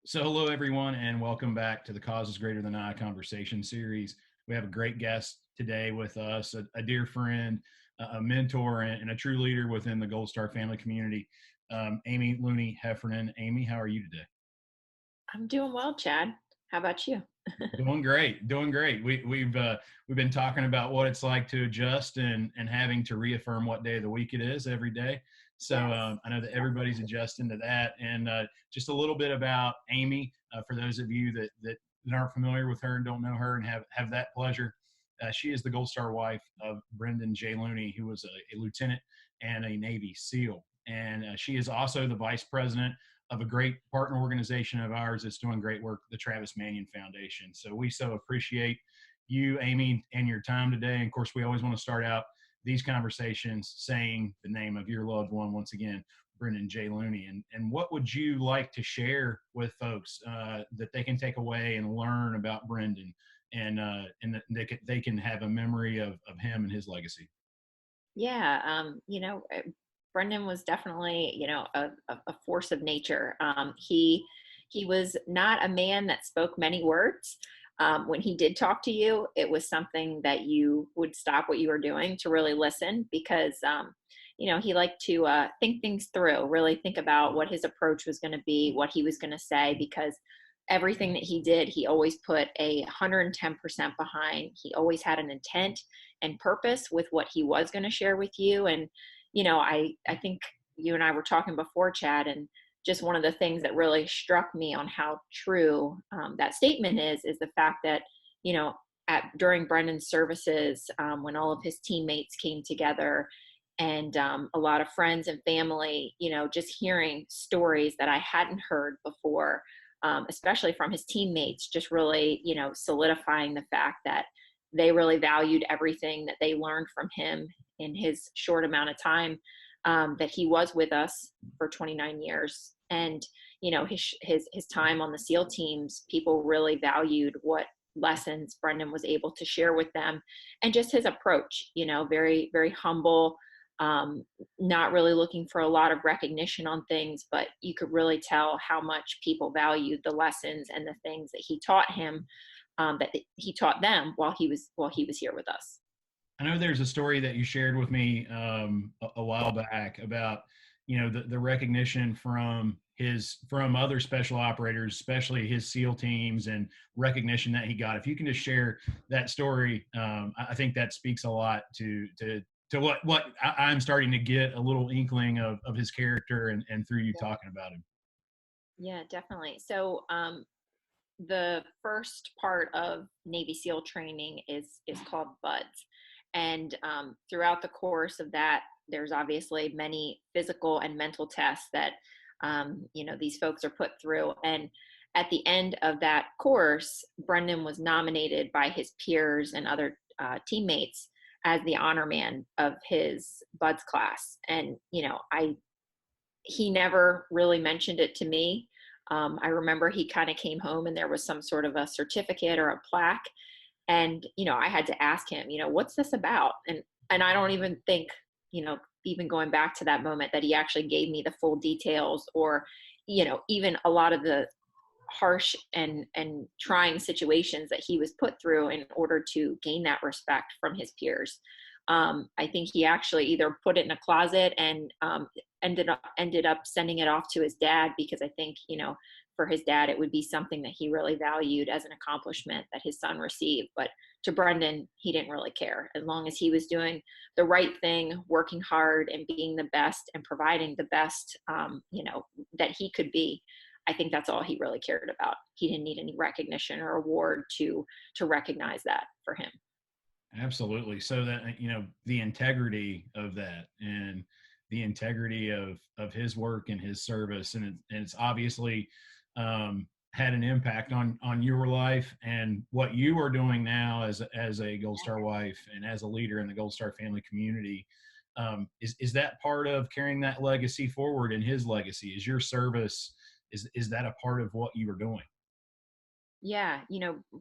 So, hello everyone, and welcome back to the Cause is Greater Than I conversation series. We have a great guest today with us, a dear friend, a mentor, and a true leader within the Gold Star family community, Amy Looney Heffernan. Amy, how are you today? I'm doing well, Chad. How about you? Doing great, doing great. We've been talking about what it's like to adjust and having to reaffirm what day of the week it is every day. So Yes. I know that everybody's adjusting to that, and just a little bit about Amy for those of you that aren't familiar with her and don't know her and have that pleasure. She is the Gold Star wife of Brendan J. Looney, who was a lieutenant and a Navy SEAL, and she is also the vice president of a great partner organization of ours that's doing great work, the Travis Manion Foundation. So we so appreciate you, Amy, and your time today. And of course, we always want to start out these conversations saying the name of your loved one once again, Brendan J. Looney. And what would you like to share with folks that they can take away and learn about Brendan and that they can have a memory of him and his legacy? Yeah. Brendan was definitely, a force of nature. He was not a man that spoke many words. When he did talk to you, it was something that you would stop what you were doing to really listen because, he liked to think things through, really think about what his approach was going to be, what he was going to say, because everything that he did, he always put 110% behind. He always had an intent and purpose with what he was going to share with you. And, I think you and I were talking before, Chad, and just one of the things that really struck me on how true that statement is the fact that, during Brendan's services, when all of his teammates came together and a lot of friends and family, just hearing stories that I hadn't heard before, especially from his teammates, just really, solidifying the fact that they really valued everything that they learned from him in his short amount of time that he was with us for 29 years. And, his time on the SEAL teams, people really valued what lessons Brendan was able to share with them and just his approach, very, very humble, um, not really looking for a lot of recognition on things, but you could really tell how much people valued the lessons and the things that he taught him, that he taught them while he was here with us. I know there's a story that you shared with me a while back about the recognition from other special operators, especially his SEAL teams, and recognition that he got. If you can just share that story, I think that speaks a lot to what I'm starting to get a little inkling of his character and through you Yeah, talking about him. yeah, definitely. So, the first part of Navy SEAL training is called BUDS, and throughout the course of that, there's obviously many physical and mental tests that these folks are put through. And at the end of that course, Brendan was nominated by his peers and other teammates as the honor man of his BUDS class. And I he never really mentioned it to me. I remember he kind of came home and there was some sort of a certificate or a plaque, and I had to ask him, what's this about? And I don't even think, even going back to that moment, that he actually gave me the full details, or even a lot of the harsh and trying situations that he was put through in order to gain that respect from his peers. I think he actually either put it in a closet and ended up sending it off to his dad, because I think for his dad it would be something that he really valued as an accomplishment that his son received. But to Brendan, he didn't really care, as long as he was doing the right thing, working hard, and being the best and providing the best, that he could be. I think that's all he really cared about. He didn't need any recognition or award to recognize that for him. Absolutely. So that the integrity of that and the integrity of his work and his service, and it's obviously had an impact on your life and what you are doing now as a Gold Star wife and as a leader in the Gold Star family community. Is that part of carrying that legacy forward? In his legacy, is your service, is that a part of what you are doing? Yeah,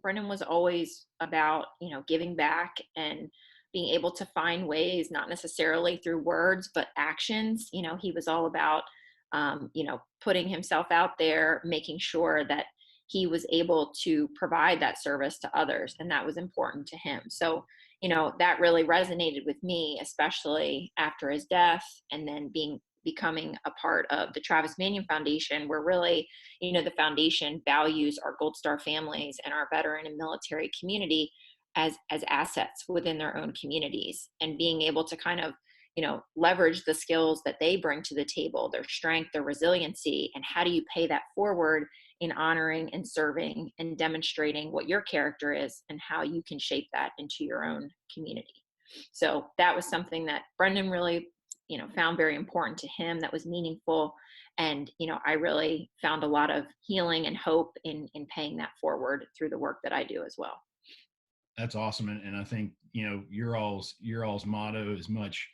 Brendan was always about, giving back and being able to find ways, not necessarily through words, but actions. He was all about putting himself out there, making sure that he was able to provide that service to others. And that was important to him. So, that really resonated with me, especially after his death, and then becoming a part of the Travis Manion Foundation, where really, the foundation values our Gold Star families and our veteran and military community as assets within their own communities, and being able to kind of leverage the skills that they bring to the table, their strength, their resiliency, and how do you pay that forward in honoring and serving and demonstrating what your character is and how you can shape that into your own community. So that was something that Brendan really, found very important to him, that was meaningful. And, I really found a lot of healing and hope in paying that forward through the work that I do as well. That's awesome. And I think, your all's motto is much,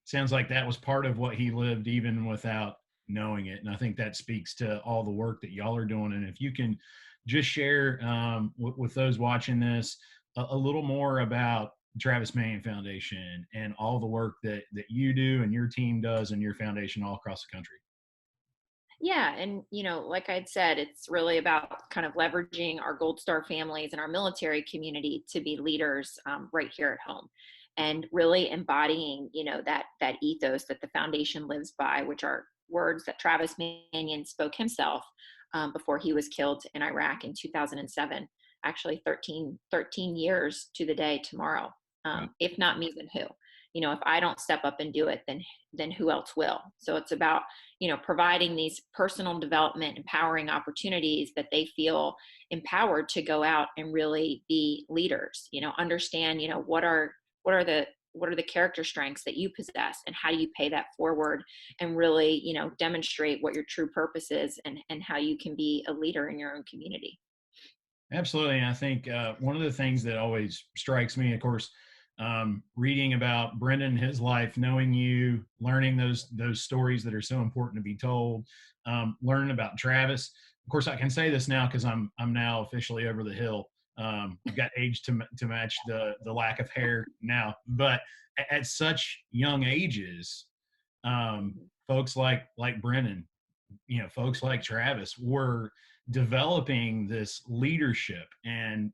sounds like that was part of what he lived even without knowing it. And I think that speaks to all the work that y'all are doing. And if you can just share with those watching this a little more about Travis Manion Foundation and all the work that you do and your team does and your foundation all across the country. Yeah. And, like I'd said, it's really about kind of leveraging our Gold Star families and our military community to be leaders right here at home, and really embodying, that ethos that the foundation lives by, which are words that Travis Manion spoke himself before he was killed in Iraq in 2007. Actually, 13 years to the day tomorrow. Wow. If not me, then who? If I don't step up and do it, then who else will? So it's about, providing these personal development, empowering opportunities that they feel empowered to go out and really be leaders. Understand, what are the character strengths that you possess, and how do you pay that forward, and really, demonstrate what your true purpose is, and how you can be a leader in your own community. Absolutely. And I think one of the things that always strikes me, of course, reading about Brendan, his life, knowing you, learning those stories that are so important to be told, learning about Travis. Of course, I can say this now because I'm now officially over the hill. I've got age to match the lack of hair now, but at such young ages, folks like Brendan, folks like Travis were developing this leadership and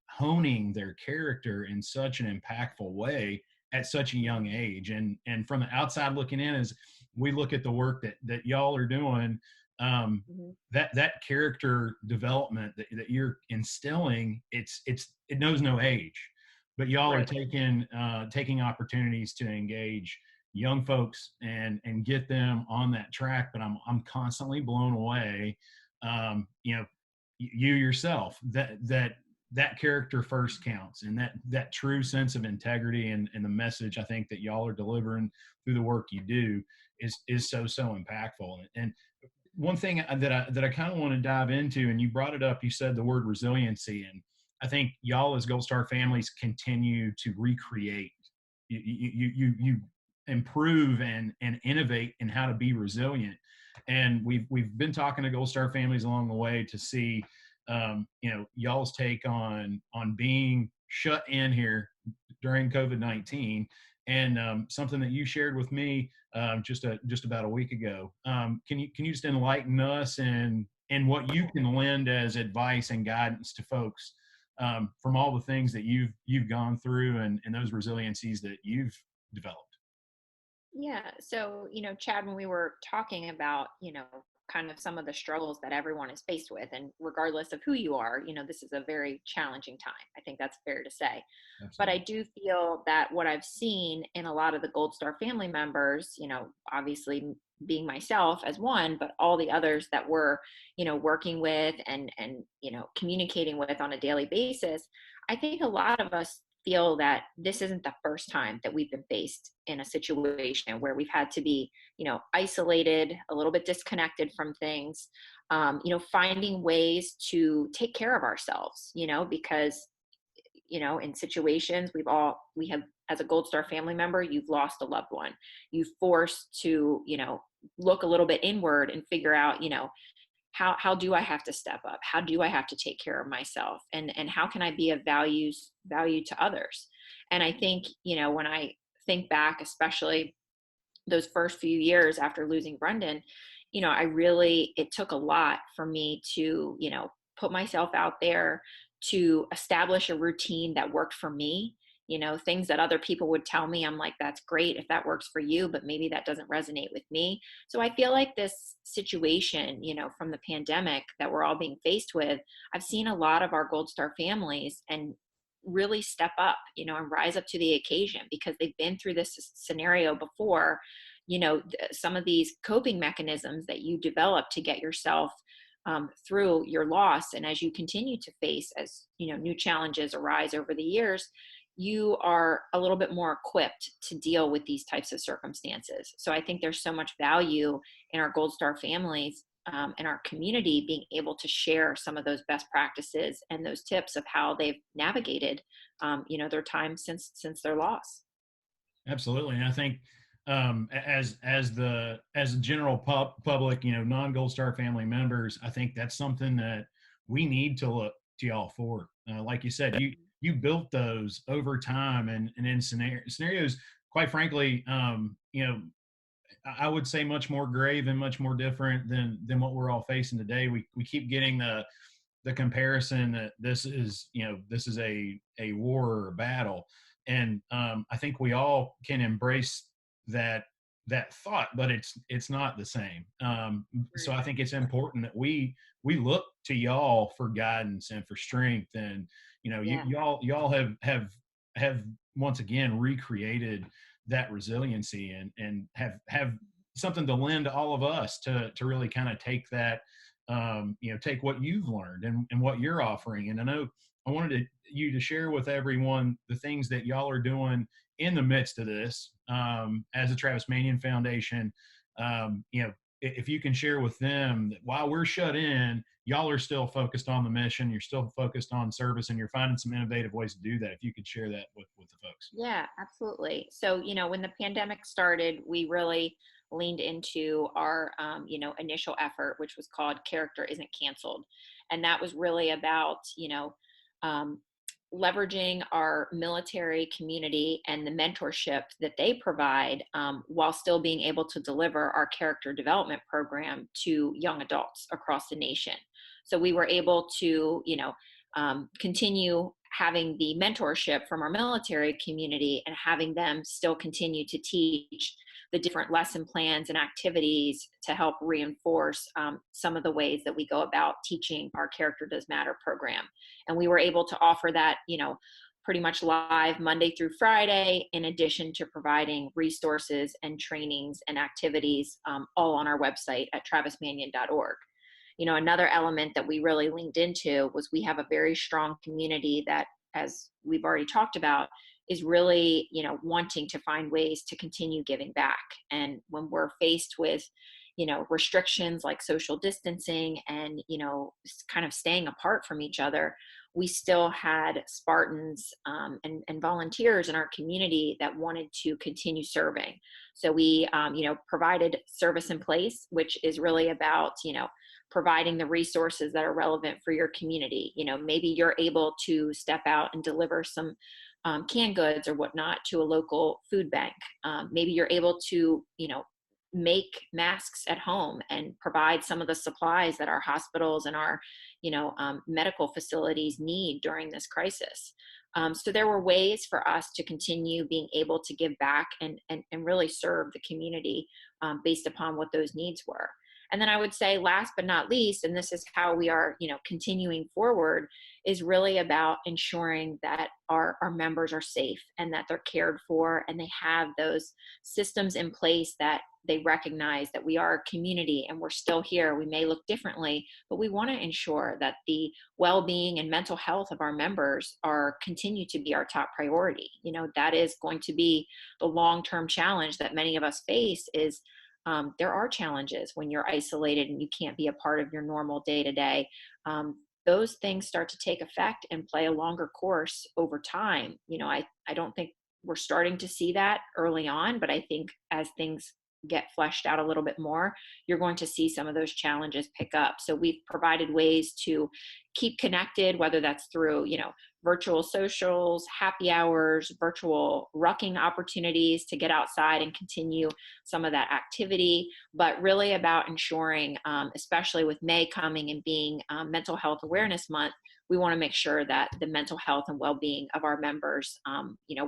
honing their character in such an impactful way at such a young age. And from the outside looking in, as we look at the work that y'all are doing, Mhm. that character development that you're instilling, it knows no age. But y'all are Right. taking opportunities to engage young folks and get them on that track. But I'm constantly blown away, you yourself, that character first counts, and that true sense of integrity and the message I think that y'all are delivering through the work you do is so impactful. And one thing that I kind of want to dive into, and you brought it up, you said the word resiliency, and I think y'all as Gold Star families continue to recreate. You improve and innovate in how to be resilient. And we've been talking to Gold Star families along the way to see, y'all's take on being shut in here during COVID-19, and something that you shared with me just about a week ago. Can you just enlighten us and what you can lend as advice and guidance to folks from all the things that you've gone through and those resiliencies that you've developed? Yeah. So, Chad, when we were talking about, kind of some of the struggles that everyone is faced with, and regardless of who you are, this is a very challenging time. I think that's fair to say. But I Absolutely. do feel that what I've seen in a lot of the Gold Star family members, obviously being myself as one, but all the others that we're, working with and communicating with on a daily basis, I think a lot of us feel that this isn't the first time that we've been faced in a situation where we've had to be, isolated, a little bit disconnected from things, finding ways to take care of ourselves, because in situations we have, as a Gold Star family member, you've lost a loved one, you've forced to, look a little bit inward and figure out, how do I have to step up? How do I have to take care of myself? And how can I be of value to others? And I think, when I think back, especially those first few years after losing Brendan, I it took a lot for me to, put myself out there, to establish a routine that worked for me. Things that other people would tell me, I'm like, that's great if that works for you, but maybe that doesn't resonate with me. So I feel like this situation, from the pandemic that we're all being faced with, I've seen a lot of our Gold Star families and really step up, and rise up to the occasion because they've been through this scenario before. Some of these coping mechanisms that you develop to get yourself through your loss, and as you continue to face, as new challenges arise over the years, you are a little bit more equipped to deal with these types of circumstances. So I think there's so much value in our Gold Star families, and our community being able to share some of those best practices and those tips of how they've navigated, their time since their loss. Absolutely. And I think as a general public, non-Gold Star family members, I think that's something that we need to look to y'all for. Like you said, you built those over time, and in scenarios, quite frankly, I would say much more grave and much more different than what we're all facing today. We keep getting the comparison that this is a war or a battle, and I think we all can embrace that thought, but it's not the same. So I think it's important that we look to y'all for guidance and for strength, and Yeah. y'all have once again recreated that resiliency, and have something to lend to all of us to really kind of take that, take what you've learned and what you're offering. And I know I wanted you to share with everyone the things that y'all are doing in the midst of this, as a Travis Manion Foundation. If you can share with them that while we're shut in, y'all are still focused on the mission, you're still focused on service, and you're finding some innovative ways to do that. If you could share that with the folks. Yeah, absolutely. So, when the pandemic started, we really leaned into our, initial effort, which was called Character Isn't Canceled. And that was really about, um, leveraging our military community and the mentorship that they provide, while still being able to deliver our character development program to young adults across the nation. So we were able to, continue having the mentorship from our military community and having them still continue to teach the different lesson plans and activities to help reinforce, some of the ways that we go about teaching our Character Does Matter program. And we were able to offer that, pretty much live Monday through Friday, in addition to providing resources and trainings and activities, all on our website at travismanion.org. Another element that we really leaned into was we have a very strong community that, as we've already talked about, is really, wanting to find ways to continue giving back. And when we're faced with, restrictions like social distancing and, kind of staying apart from each other, we still had Spartans, and volunteers in our community that wanted to continue serving. So we, provided Service in Place, which is really about, providing the resources that are relevant for your community. Maybe you're able to step out and deliver some, canned goods or whatnot to a local food bank. Maybe you're able to, make masks at home and provide some of the supplies that our hospitals and our, medical facilities need during this crisis. So there were ways for us to continue being able to give back and really serve the community, based upon what those needs were. And then I would say, last but not least, and this is how we are, continuing forward, is really about ensuring that our members are safe and that they're cared for and they have those systems in place, that they recognize that we are a community and we're still here. We may look differently, but we want to ensure that the well-being and mental health of our members are continue to be our top priority. That is going to be the long-term challenge that many of us face. Is there are challenges when you're isolated and you can't be a part of your normal day-to-day. Those things start to take effect and play a longer course over time. I don't think we're starting to see that early on, but I think as things get fleshed out a little bit more, you're going to see some of those challenges pick up. So we've provided ways to keep connected, whether that's through, virtual socials, happy hours, virtual rucking opportunities to get outside and continue some of that activity, but really about ensuring, especially with May coming and being Mental Health Awareness Month, we want to make sure that the mental health and well-being of our members,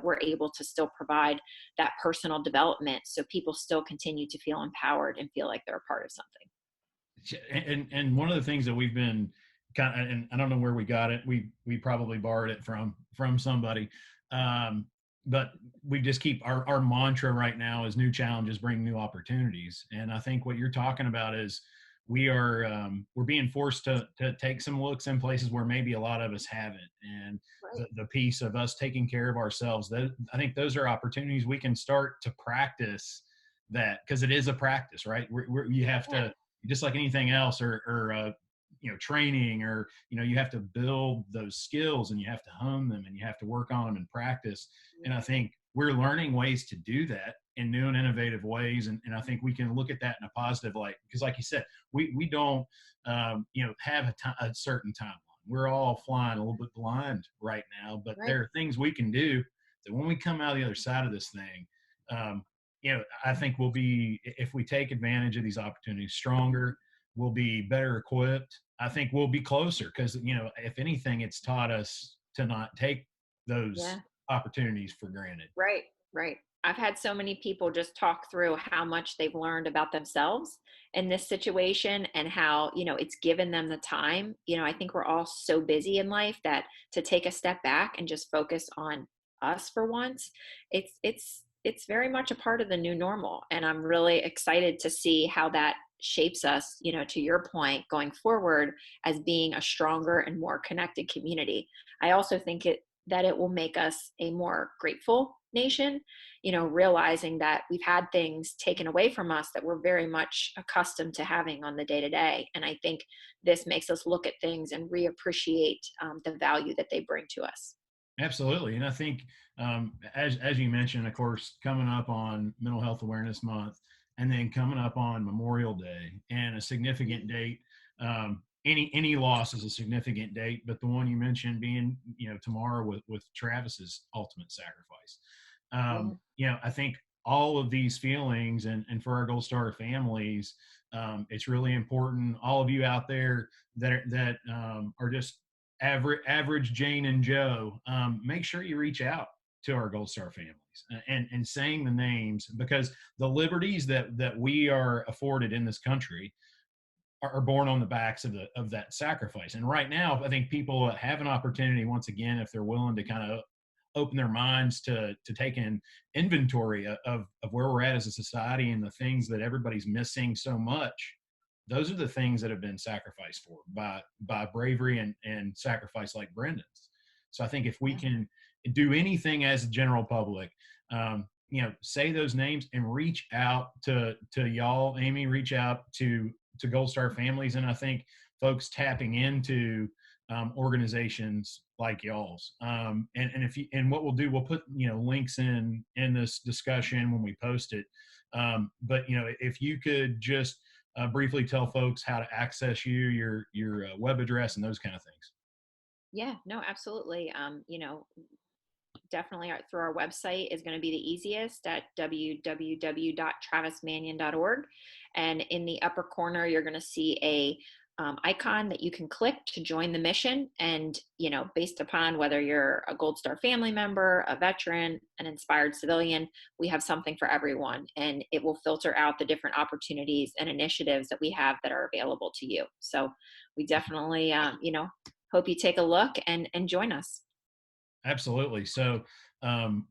we're able to still provide that personal development so people still continue to feel empowered and feel like they're a part of something. And one of the things that we've been kind of, and I don't know where we got it, we probably borrowed it from somebody, but we just keep our mantra right now is new challenges bring new opportunities. And I think what you're talking about is we're being forced to take some looks in places where maybe a lot of us haven't. And Right. the piece of us taking care of ourselves, I think those are opportunities we can start to practice that, because it is a practice, right? You have Yeah. to, just like anything else, or training, or you have to build those skills and you have to hone them and you have to work on them and practice. And I think we're learning ways to do that in new and innovative ways, and I think we can look at that in a positive light, because like you said, we don't have a certain timeline. We're all flying a little bit blind right now, but Right. there are things we can do that when we come out the other side of this thing, I think we'll be, if we take advantage of these opportunities, stronger. We'll be better equipped. I think we'll be closer, because if anything, it's taught us to not take those Yeah. opportunities for granted. Right, right. I've had so many people just talk through how much they've learned about themselves in this situation and how, it's given them the time. I think we're all so busy in life that to take a step back and just focus on us for once, it's very much a part of the new normal. And I'm really excited to see how that shapes us, to your point, going forward as being a stronger and more connected community. I also think that it will make us a more grateful nation, realizing that we've had things taken away from us that we're very much accustomed to having on the day to day. And I think this makes us look at things and reappreciate the value that they bring to us. Absolutely. And I think, as you mentioned, of course, coming up on Mental Health Awareness Month, and then coming up on Memorial Day, and a significant date. Any loss is a significant date, but the one you mentioned being, tomorrow with Travis's ultimate sacrifice. Yeah. I think all of these feelings, and for our Gold Star families, it's really important. All of you out there that are just average Jane and Joe, make sure you reach out to our Gold Star families, and saying the names, because the liberties that we are afforded in this country are born on the backs of that sacrifice. And right now, I think people have an opportunity, once again, if they're willing to kind of open their minds to take in inventory of where we're at as a society and the things that everybody's missing so much. Those are the things that have been sacrificed for by bravery and sacrifice like Brendan's. So I think if we Yeah. can do anything as a general public, say those names and reach out to y'all, Amy, reach out to Gold Star families. And I think folks tapping into organizations like y'all's. And what we'll do, we'll put links in this discussion when we post it. But if you could just briefly tell folks how to access your web address and those kind of things. Yeah, no, absolutely. Definitely through our website is going to be the easiest at www.travismanion.org. And in the upper corner, you're going to see a icon that you can click to join the mission. And, based upon whether you're a Gold Star family member, a veteran, an inspired civilian, we have something for everyone. And it will filter out the different opportunities and initiatives that we have that are available to you. So we definitely, hope you take a look and join us. Absolutely. So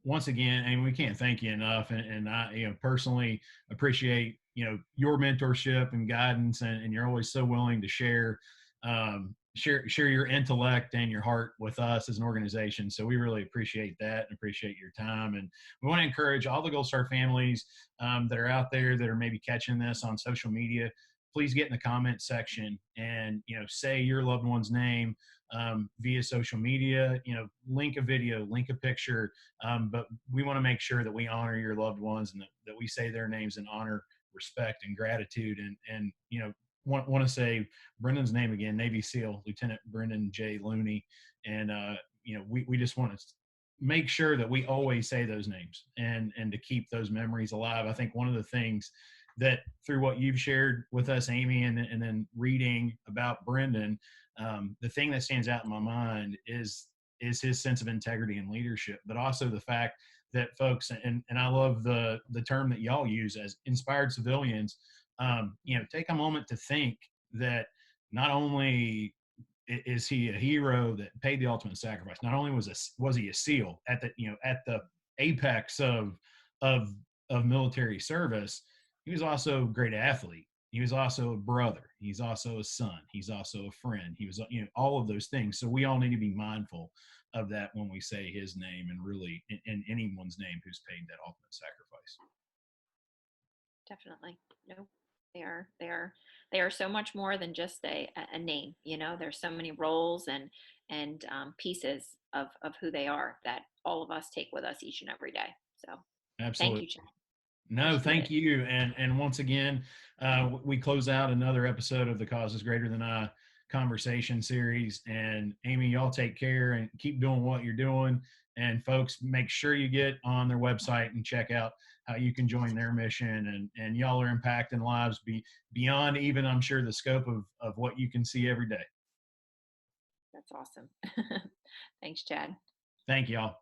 once again, and we can't thank you enough. And I, personally appreciate, your mentorship and guidance, and you're always so willing to share your intellect and your heart with us as an organization. So we really appreciate that and appreciate your time. And we want to encourage all the Gold Star families that are out there that are maybe catching this on social media. Please get in the comment section and say your loved one's name via social media. Link a video, link a picture. But we want to make sure that we honor your loved ones, and that we say their names in honor respect and gratitude. And want to say Brendan's name again, Navy SEAL Lieutenant Brendan J. Looney. And we just want to make sure that we always say those names and to keep those memories alive. I think one of the things that through what you've shared with us, Amy, and then reading about Brendan, the thing that stands out in my mind is his sense of integrity and leadership, but also the fact that folks, and I love the term that y'all use as inspired civilians, take a moment to think that not only is he a hero that paid the ultimate sacrifice, not only was he a SEAL at the apex of military service, he was also a great athlete. He was also a brother. He's also a son. He's also a friend. He was, all of those things. So we all need to be mindful of that when we say his name, and really in anyone's name who's paid that ultimate sacrifice. Definitely. No, they are so much more than just a name. There's so many roles and pieces of who they are that all of us take with us each and every day. So Absolutely. thank you, Chad. No, thank you. And once again, we close out another episode of the Cause is Greater Than I conversation series. And Amy, y'all take care and keep doing what you're doing. And folks, make sure you get on their website and check out how you can join their mission. And y'all are impacting lives beyond even, I'm sure, the scope of what you can see every day. That's awesome. Thanks, Chad. Thank y'all.